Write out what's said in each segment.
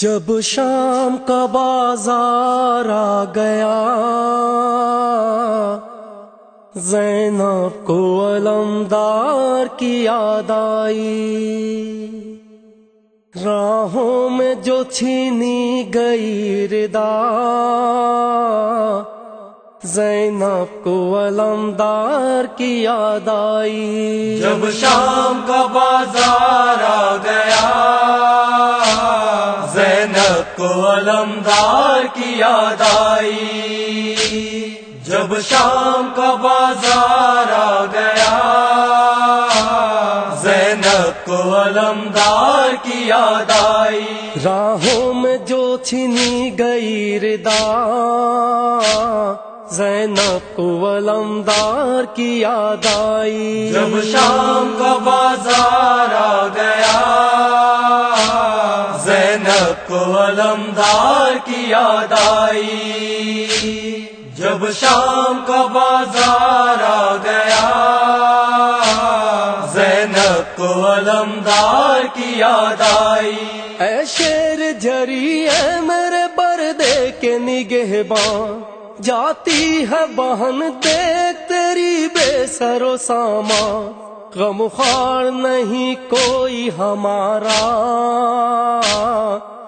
جب شام کا بازار آ گیا، زینب کو علمدار کی یاد آئی، راہوں میں جو چھینی گئی ردا، زینب کو علمدار کی یاد آئی۔ جب شام کا بازار آ گیا، زینب کو علمدار کی یاد آئی۔ جب شام کا بازار آ گیا، زینب کو علمدار کی یاد آئی۔ راہوں میں جو چھینی گئی ردا، زینب کو علمدار کی یاد آئی۔ جب شام کا بازار آ گیا، زینب کو علمدار کی یاد آئی۔ جب شام کا بازار آ گیا، زینب کو علمدار کی یاد آئی۔ اے شیر جری اے میرے پردے کے نگہباں، جاتی ہے بہن دیکھ تیری بے سر و سامان، غم خوار نہیں کوئی ہمارا،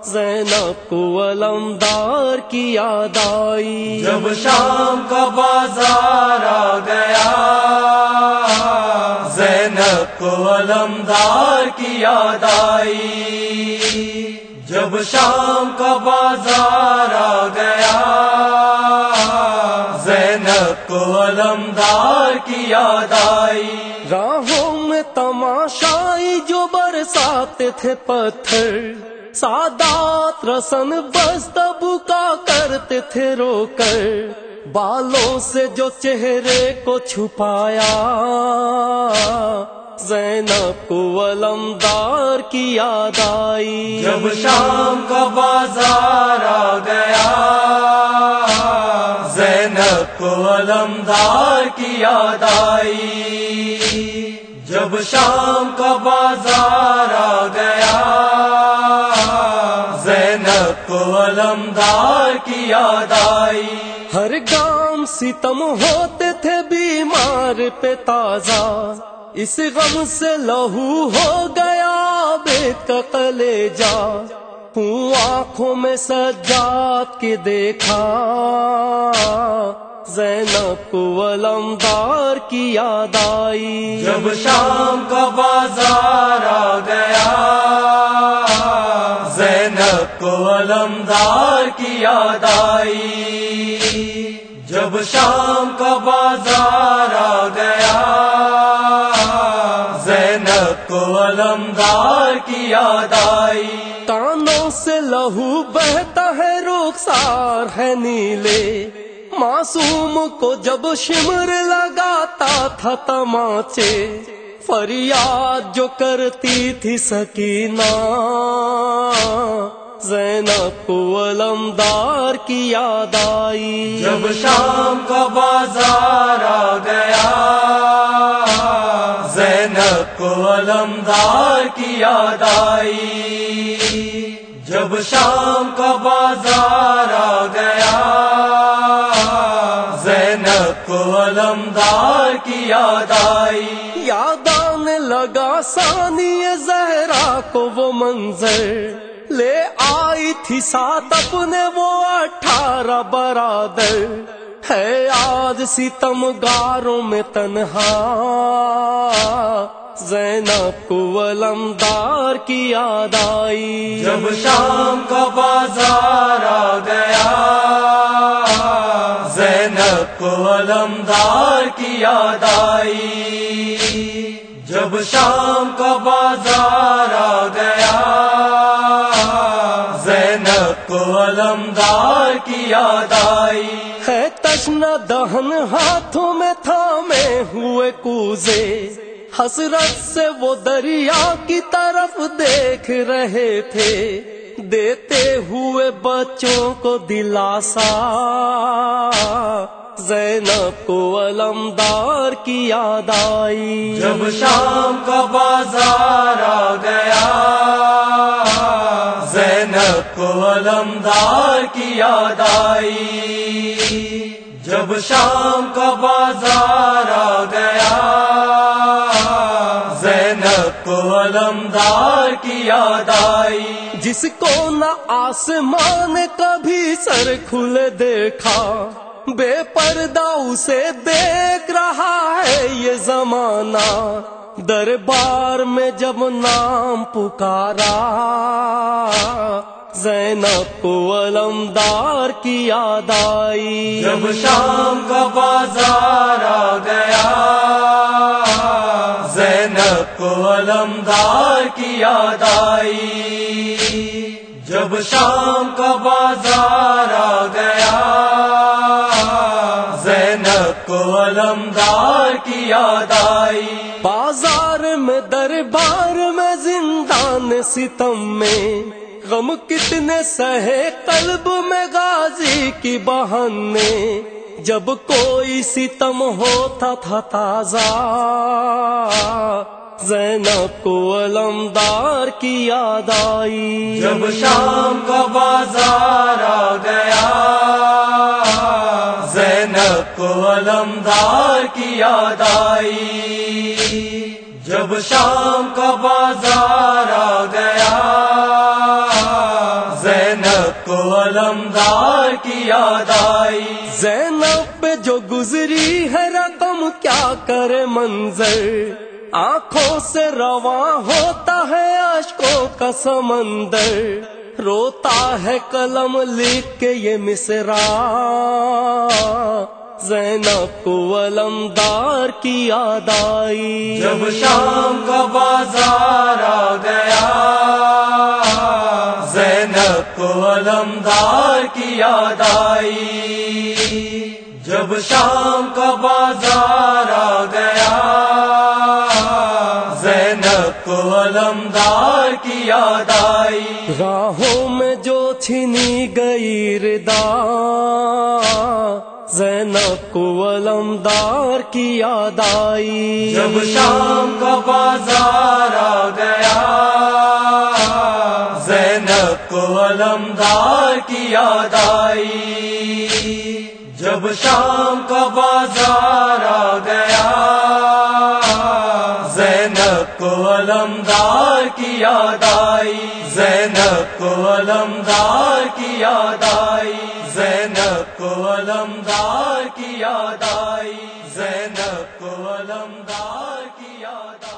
زینب کو علمدار کی یاد آئی۔ جب شام کا بازار آ گیا، زینب کو علمدار کی یاد آئی۔ جب شام کا بازار آ گیا، زینب کو علمدار کی یاد آئی۔ راہوں میں تماشائی جو برساتے تھے پتھر، سادات رسن بستبو کا کرتے تھے رو کر، بالوں سے جو چہرے کو چھپایا، زینب کو علمدار کی یاد آئی۔ جب شام کا بازار آ گیا، زینب کو علمدار کی یاد آئی۔ جب شام کا بازار آ گیا، زینب کو علمدار کی یاد آئی۔ ہر گام ستم ہوتے تھے بیمار پہ تازہ، اس غم سے لہو ہو گیا بیت کا کلیجا، ہوں آنکھوں میں سجاد کے دیکھا، زینب کو علمدار کی یاد آئی۔ جب شام کا بازار آ گیا، زینب کو علمدار کی یاد آئی۔ جب شام کا بازار آ گیا، زینب کو علمدار کی یاد آئی۔ کانوں سے لہو بہتا ہے رخسار ہے نیلے، معصوم کو جب شمر لگاتا تھا تماچے، فریاد جو کرتی تھی سکینہ، زینب کو علمدار کی یاد آئی۔ جب شام کا بازار آ گیا، زینب کو علمدار کی یاد آئی۔ جب شام کا بازار آ گیا، زینب کو علمدار کی یاد آئی۔ یاد آنے لگا ثانی زہرا کو وہ منظر، لے آئی تھی ساتھ اپنے وہ 18 برادر، ہے آج ستم گاروں میں تنہا، زینب کو علمدار کی یاد آئی۔ جب شام کا بازار آ گیا، زینب کو علمدار کی یاد آئی۔ جب شام کا بازار آ گیا، زینب کو علمدار کی یاد آئی۔ ہے تشنہ دہن ہاتھوں میں تھامے ہوئے کوزے، حسرت سے وہ دریا کی طرف دیکھ رہے تھے، دیتے ہوئے بچوں کو دلاسا، زینب کو علمدار کی یاد آئی۔ جب شام کا بازار آ گیا، زینب کو علمدار کی یاد آئی، جب شام کا بازار آ گیا، زینب کو علمدار کی یاد آئی، جس کو نہ آسمان کبھی سر کھلے دیکھا، بے پردہ اسے دیکھ رہا ہے یہ زمانہ، دربار میں جب نام پکارا، زینب کو علمدار کی یاد آئی، جب شام کا بازار آ گیا، زینب کو علمدار کی یاد آئی، جب شام کا بازار آ گیا، زینب کو علمدار کی یاد آئی، بازار میں دربار میں زندان ستم میں، غم کتنے سہے قلب میں غازی کی بہن نے، جب کوئی ستم ہوتا تھا تازہ، زینب کو علمدار کی یاد آئی، جب شام کا بازار آ گیا، زینب کو علمدار کی یاد آئی، جب شام کا بازار آ گیا، زینب کو علمدار کی یاد آئی، زینب پہ جو گزری ہے رقم کیا کرے منظر، آنکھوں سے رواں ہوتا ہے اشکوں کا سمندر، روتا ہے قلم لکھ کے یہ مصرع، زینب کو علمدار کی یاد آئی، جب شام کا بازار آ گیا، زینب کو علمدار کی یاد آئی، جب شام کا بازار آ گیا، زینب کو علمدار کی یاد آئی، راہوں میں جو چھنی گئی ردا، زینب کو علمدار کی یاد آئی، جب شام کا بازار آ گیا، زینب کو علمدار کی یاد آئی، جب شام کا بازار آ گیا، زینب کو علمدار کی یاد آئی، زینب کو علمدار کی یاد آئی، زینب کو علمدار کی یاد آئی، زینب کو علمدار کی یاد آئی۔